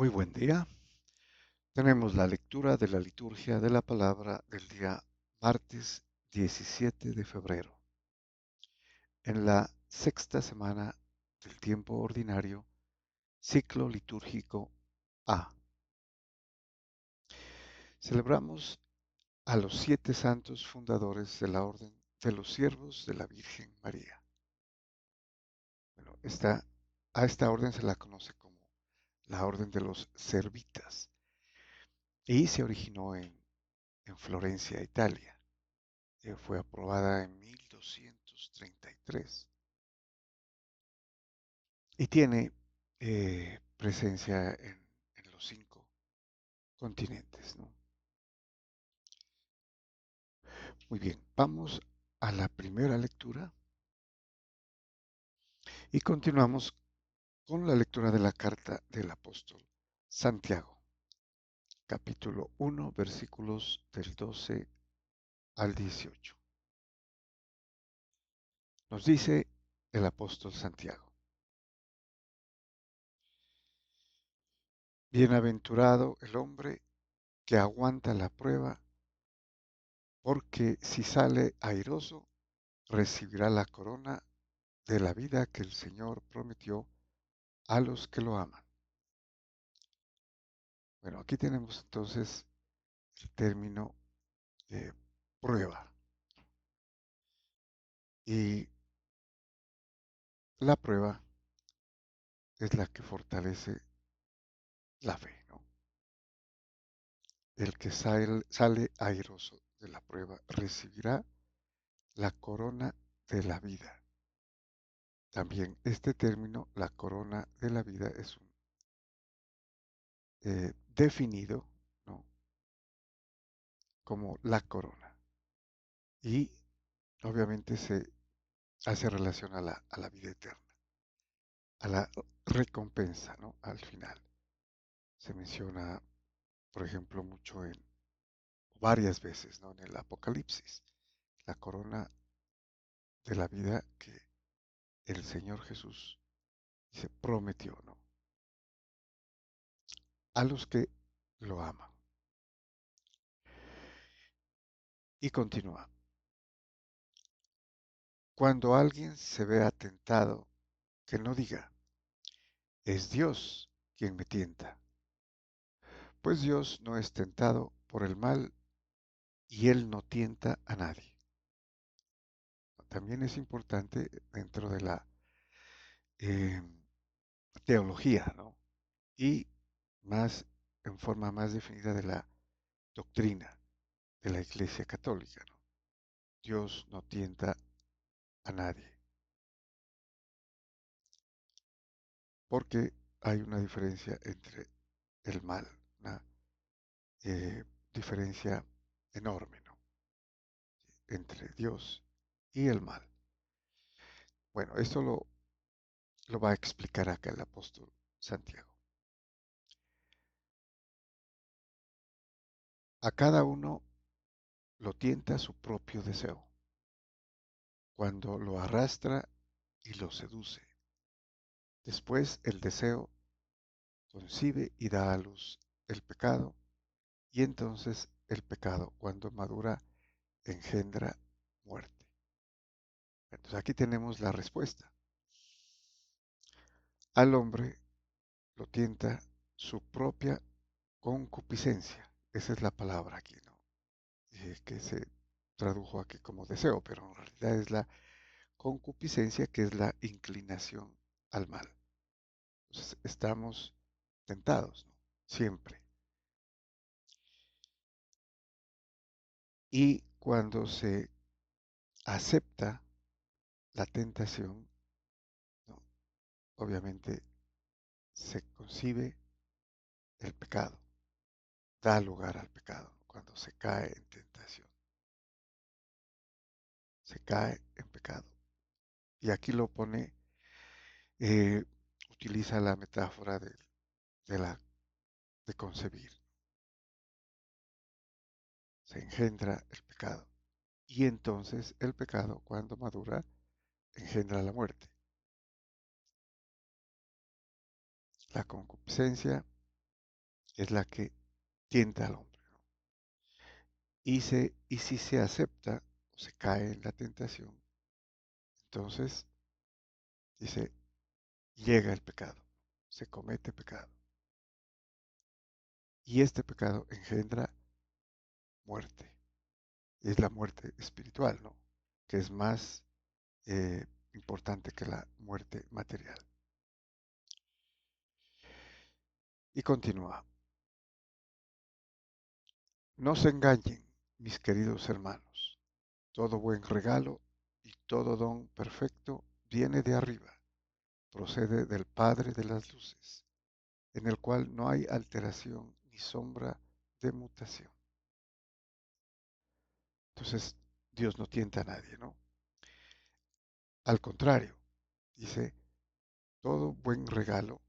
Muy buen día. Tenemos la lectura de la liturgia de la palabra del día martes 17 de febrero, en la sexta semana del tiempo ordinario, ciclo litúrgico A. Celebramos a los 7 santos fundadores de la Orden de los Siervos de la Virgen María. Bueno, a esta orden se la conoce como la Orden de los Servitas y se originó en Florencia, Italia. Fue aprobada en 1233 y tiene presencia en los 5 continentes, ¿no? Muy bien, vamos a la primera lectura y continuamos con la lectura de la carta del apóstol Santiago, capítulo 1, versículos del 12 al 18. Nos dice el apóstol Santiago: Bienaventurado el hombre que aguanta la prueba, porque si sale airoso, recibirá la corona de la vida que el Señor prometió a los que lo aman. Bueno, aquí tenemos entonces el término prueba. Y la prueba es la que fortalece la fe, ¿no? El que sale airoso de la prueba recibirá la corona de la vida. También este término, la corona de la vida, es definido, ¿no?, como la corona. Y obviamente se hace relación a la vida eterna, a la recompensa, ¿no? Al final. Se menciona, por ejemplo, mucho varias veces, ¿no?, en el Apocalipsis, la corona de la vida que el Señor Jesús se prometió, ¿no?, a los que lo aman. Y continúa: cuando alguien se vea tentado, que no diga, es Dios quien me tienta, pues Dios no es tentado por el mal y Él no tienta a nadie. También es importante dentro de la eh, teología, ¿no?, y más en forma más definida de la doctrina de la Iglesia Católica, ¿no? Dios no tienta a nadie, porque hay una diferencia entre el mal, una diferencia enorme, ¿no?, entre Dios y el mal. Bueno, esto lo va a explicar acá el apóstol Santiago. A cada uno lo tienta su propio deseo, cuando lo arrastra y lo seduce. Después el deseo concibe y da a luz el pecado, y entonces el pecado, cuando madura, engendra muerte. Entonces aquí tenemos la respuesta. Al hombre lo tienta su propia concupiscencia. Esa es la palabra aquí, ¿no?, que se tradujo aquí como deseo, pero en realidad es la concupiscencia, que es la inclinación al mal. Entonces estamos tentados, ¿no?, siempre. Y cuando se acepta la tentación, ¿no?, obviamente se concibe el pecado, da lugar al pecado cuando se cae en tentación, se cae en pecado. Y aquí lo pone, eh, utiliza la metáfora de, la, de concebir. Se engendra el pecado. Y entonces el pecado, cuando madura, engendra la muerte. La concupiscencia es la que tienta al hombre, ¿no? Y si se acepta o se cae en la tentación, entonces dice, llega el pecado, se comete pecado. Y este pecado engendra muerte. Es la muerte espiritual, ¿no? Que es más importante que la muerte material. Y continúa. No se engañen, mis queridos hermanos. Todo buen regalo y todo don perfecto viene de arriba, procede del Padre de las luces, en el cual no hay alteración ni sombra de mutación. Entonces, Dios no tienta a nadie, ¿no? Al contrario, dice, todo buen regalo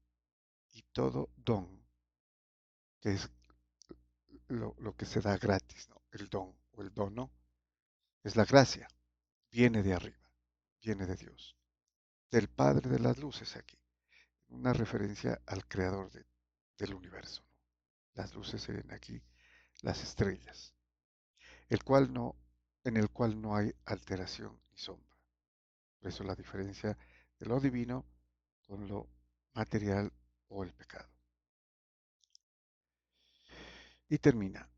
y todo don, que es lo que se da gratis, ¿no? El don o el dono, es la gracia, viene de arriba, viene de Dios, del Padre de las luces aquí, una referencia al creador del universo, ¿no? Las luces se ven aquí, las estrellas, el cual no, en el cual no hay alteración ni sombra. Por eso la diferencia de lo divino con lo material o el pecado. Y termina,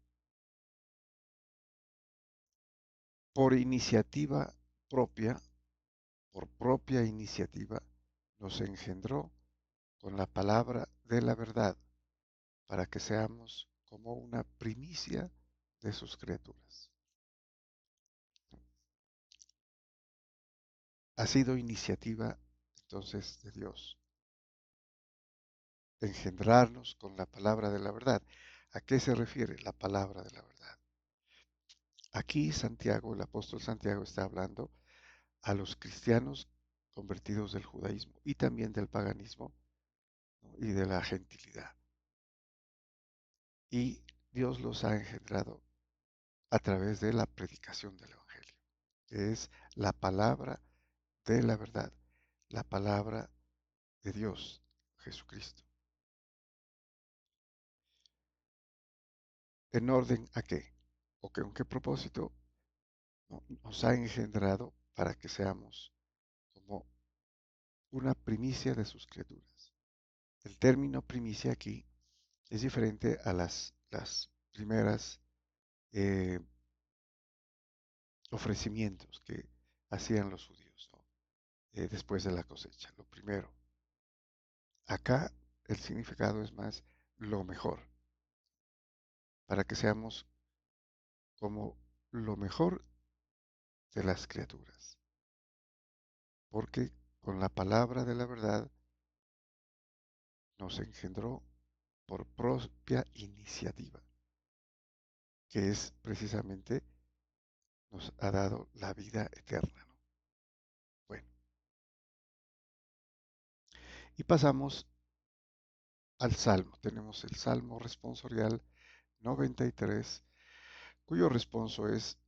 por iniciativa propia, por propia iniciativa, nos engendró con la palabra de la verdad, para que seamos como una primicia de sus criaturas. Ha sido iniciativa entonces de Dios, engendrarnos con la palabra de la verdad. ¿A qué se refiere la palabra de la verdad? Aquí Santiago, el apóstol Santiago, está hablando a los cristianos convertidos del judaísmo y también del paganismo, ¿no? Y de la gentilidad. Y Dios los ha engendrado a través de la predicación del Evangelio, que es la palabra de la verdad, la palabra de Dios, Jesucristo. ¿En orden a qué? ¿O con qué propósito? No, nos ha engendrado para que seamos como una primicia de sus criaturas. El término primicia aquí es diferente a las primeras eh, ofrecimientos que hacían los judíos, ¿no? Después de la cosecha. Lo primero, acá el significado es más lo mejor, para que seamos como lo mejor de las criaturas, porque con la palabra de la verdad nos engendró por propia iniciativa, que es precisamente nos ha dado la vida eterna, ¿no? Bueno, y pasamos al Salmo. Tenemos el Salmo responsorial 93, cuyo responso es,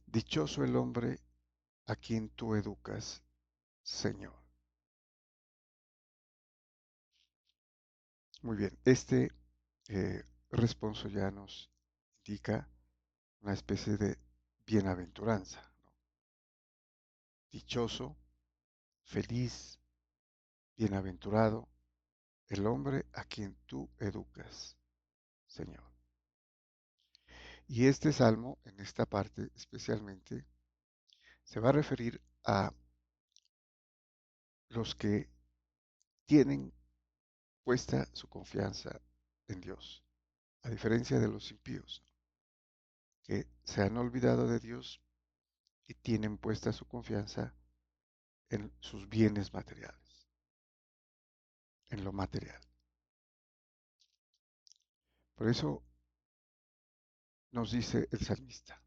dichoso el hombre a quien tú educas, Señor. Muy bien, este responso ya nos indica una especie de bienaventuranza, ¿no? Dichoso, feliz, bienaventurado el hombre a quien tú educas, Señor. Y este salmo, en esta parte especialmente, se va a referir a los que tienen puesta su confianza en Dios, a diferencia de los impíos, que se han olvidado de Dios y tienen puesta su confianza en sus bienes materiales, en lo material. Por eso nos dice el salmista,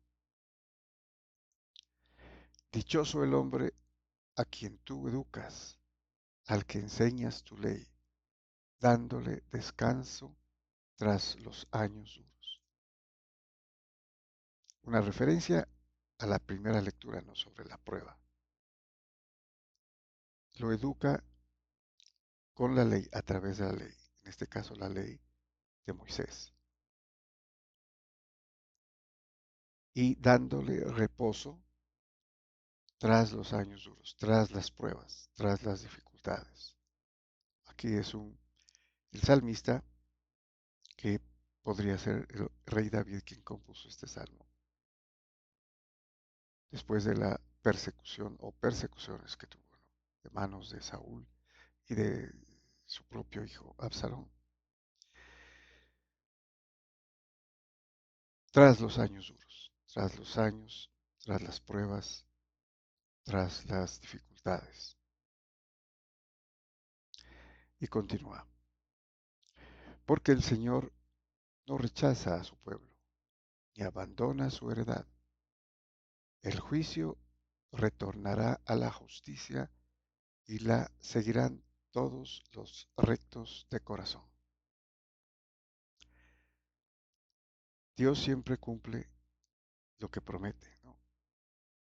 dichoso el hombre a quien tú educas, al que enseñas tu ley, dándole descanso tras los años duros. Una referencia a la primera lectura, ¿no? Sobre la prueba. Lo educa con la ley, a través de la ley, en este caso la ley de Moisés y dándole reposo tras los años duros, tras las pruebas, tras las dificultades. Aquí es el salmista que podría ser el rey David quien compuso este salmo, después de la persecución o persecuciones que tuvo, ¿no?, de manos de Saúl y de su propio hijo Absalón. Tras los años duros, tras los años, tras las pruebas, tras las dificultades. Y continúa. Porque el Señor no rechaza a su pueblo, ni abandona su heredad. El juicio retornará a la justicia y la seguirán todos los rectos de corazón. Dios siempre cumple lo que promete, ¿no?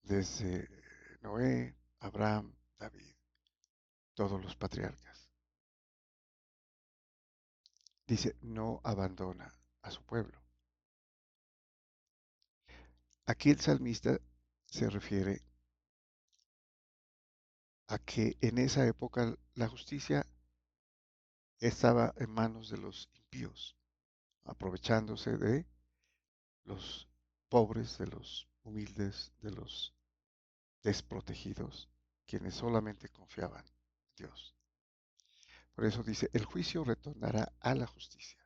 Desde Noé, Abraham, David, todos los patriarcas. Dice, no abandona a su pueblo. Aquí el salmista se refiere a que en esa época la justicia estaba en manos de los impíos, aprovechándose de los pobres, de los humildes, de los desprotegidos, quienes solamente confiaban en Dios. Por eso dice, el juicio retornará a la justicia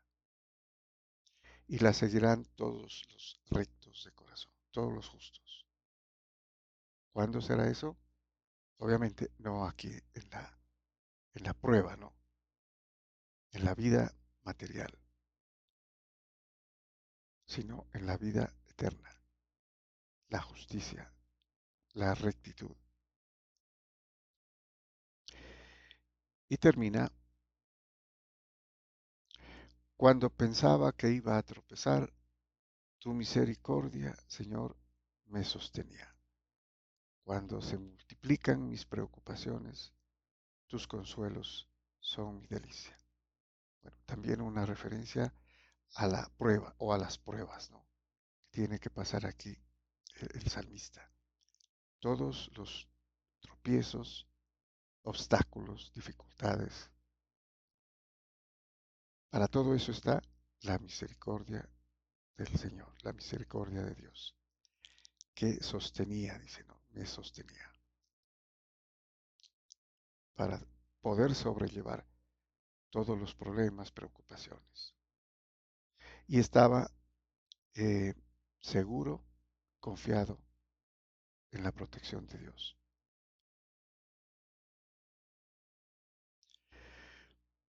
y la seguirán todos los rectos de corazón, todos los justos. ¿Cuándo será eso? Obviamente no aquí en la prueba, ¿no? En la vida material, sino en la vida eterna, la justicia, la rectitud. Y termina, cuando pensaba que iba a tropezar, tu misericordia, Señor, me sostenía. Cuando se multiplican mis preocupaciones, tus consuelos son mi delicia. Bueno, también una referencia a la prueba o a las pruebas, ¿no?, que tiene que pasar aquí el salmista. Todos los tropiezos, obstáculos, dificultades. Para todo eso está la misericordia del Señor, la misericordia de Dios, que sostenía, dice, no, me sostenía, para poder sobrellevar todos los problemas, preocupaciones. Y estaba eh, seguro, confiado en la protección de Dios.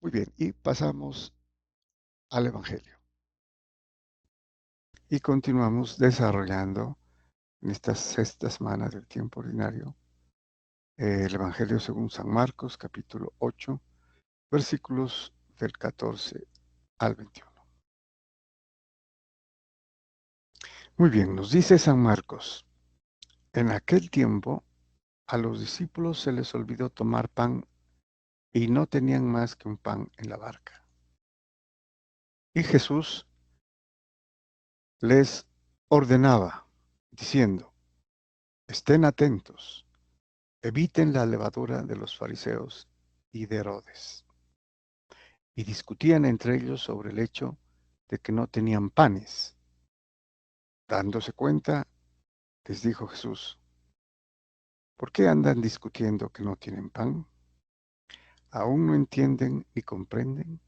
Muy bien, y pasamos al Evangelio. Y continuamos desarrollando en esta sexta semana del tiempo ordinario el Evangelio según San Marcos, capítulo 8, versículos del 14 al 21. Muy bien, nos dice San Marcos, en aquel tiempo a los discípulos se les olvidó tomar pan y no tenían más que un pan en la barca. Y Jesús les ordenaba, diciendo, estén atentos, eviten la levadura de los fariseos y de Herodes. Y discutían entre ellos sobre el hecho de que no tenían panes. Dándose cuenta, les dijo Jesús, ¿por qué andan discutiendo que no tienen pan? ¿Aún no entienden ni comprenden?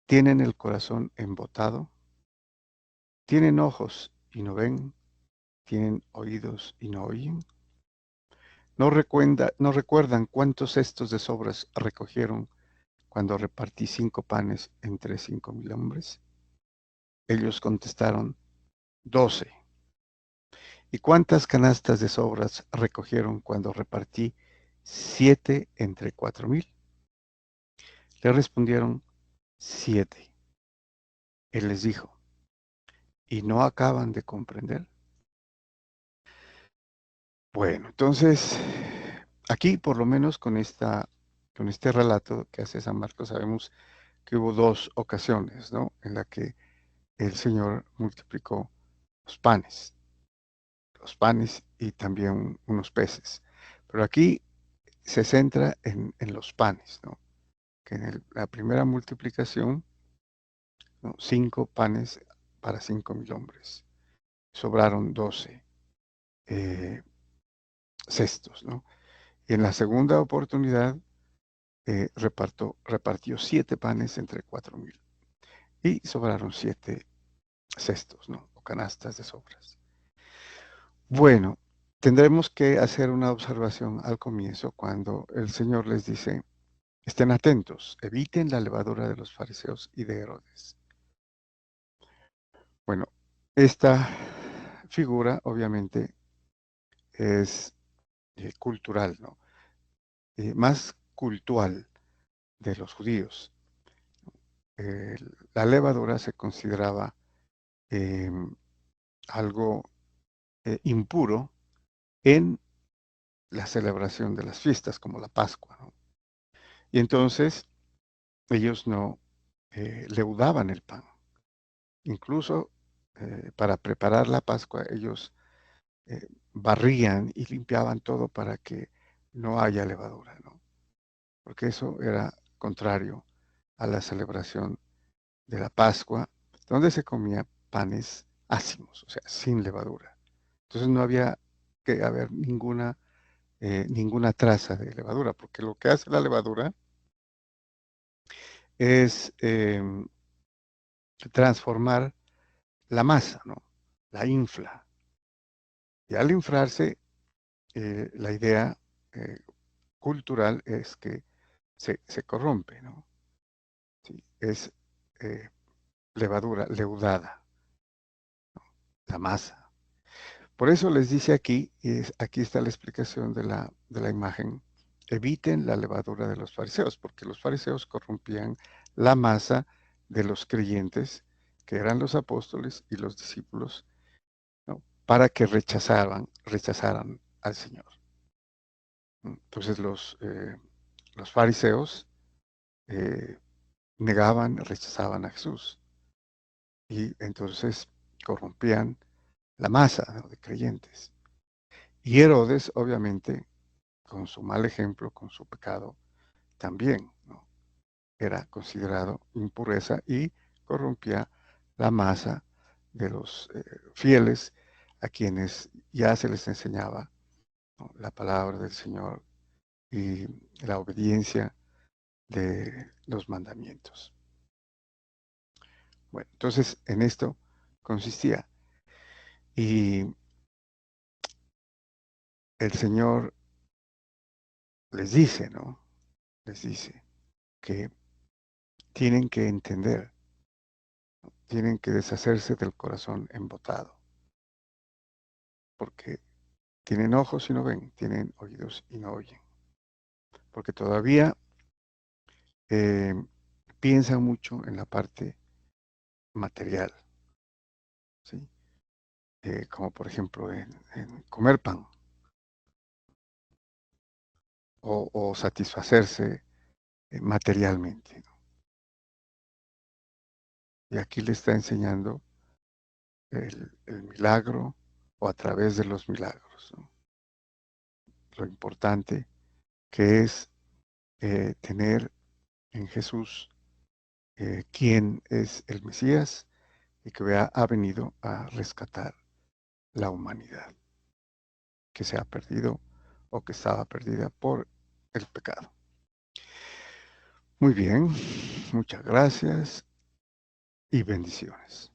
¿Tienen el corazón embotado? ¿Tienen ojos y no ven? ¿Tienen oídos y no oyen? ¿No recuerdan cuántos cestos de sobras recogieron cuando repartí 5 panes entre 5,000 hombres? Ellos contestaron, 12. ¿Y cuántas canastas de sobras recogieron cuando repartí 7 entre 4,000? Le respondieron, 7. Él les dijo, ¿y no acaban de comprender? Bueno, entonces, aquí por lo menos con este relato que hace San Marcos sabemos que hubo dos ocasiones, ¿no? En la que el Señor multiplicó los panes, y también unos peces. Pero aquí se centra en los panes, ¿no? Que en la primera multiplicación, ¿no? 5 panes para 5,000 hombres. Sobraron 12 eh, cestos, ¿no? Y en la segunda oportunidad repartió 7 panes entre 4,000 y sobraron 7 cestos, ¿no? O canastas de sobras. Bueno, tendremos que hacer una observación al comienzo cuando el Señor les dice, estén atentos, eviten la levadura de los fariseos y de Herodes. Bueno, esta figura obviamente es cultural, ¿no? Más cultural de los judíos. Eh, la levadura se consideraba algo impuro en la celebración de las fiestas, como la Pascua, ¿no? Y entonces ellos no leudaban el pan. Incluso para preparar la Pascua, ellos barrían y limpiaban todo para que no haya levadura, ¿no? Porque eso era contrario a la celebración de la Pascua, donde se comía panes ácimos, o sea, sin levadura. Entonces no había que haber ninguna traza de levadura, porque lo que hace la levadura es transformar la masa, ¿no? La infla. Y al inflarse, la idea eh, cultural es que se corrompe, ¿no? Sí, es eh, levadura, leudada, la masa. Por eso les dice aquí, aquí está la explicación de la imagen, eviten la levadura de los fariseos, porque los fariseos corrompían la masa de los creyentes, que eran los apóstoles y los discípulos, ¿no? Para que rechazaran al Señor. Entonces los fariseos eh, negaban, rechazaban a Jesús y entonces corrompían la masa, ¿no? De creyentes. Y Herodes, obviamente, con su mal ejemplo, con su pecado, también, ¿no? Era considerado impureza y corrompía la masa de los fieles a quienes ya se les enseñaba, ¿no? La palabra del Señor y la obediencia de los mandamientos. Bueno, entonces en esto consistía. Y el Señor les dice, ¿no? Les dice que tienen que entender, tienen que deshacerse del corazón embotado, porque tienen ojos y no ven, tienen oídos y no oyen, porque todavía eh, piensan mucho en la parte material, ¿sí? Como por ejemplo en comer pan o satisfacerse materialmente, ¿no? Y aquí le está enseñando el milagro o a través de los milagros, ¿no? Lo importante que es tener en Jesús quien es el Mesías y que ha venido a rescatar la humanidad que se ha perdido o que estaba perdida por el pecado. Muy bien, muchas gracias y bendiciones.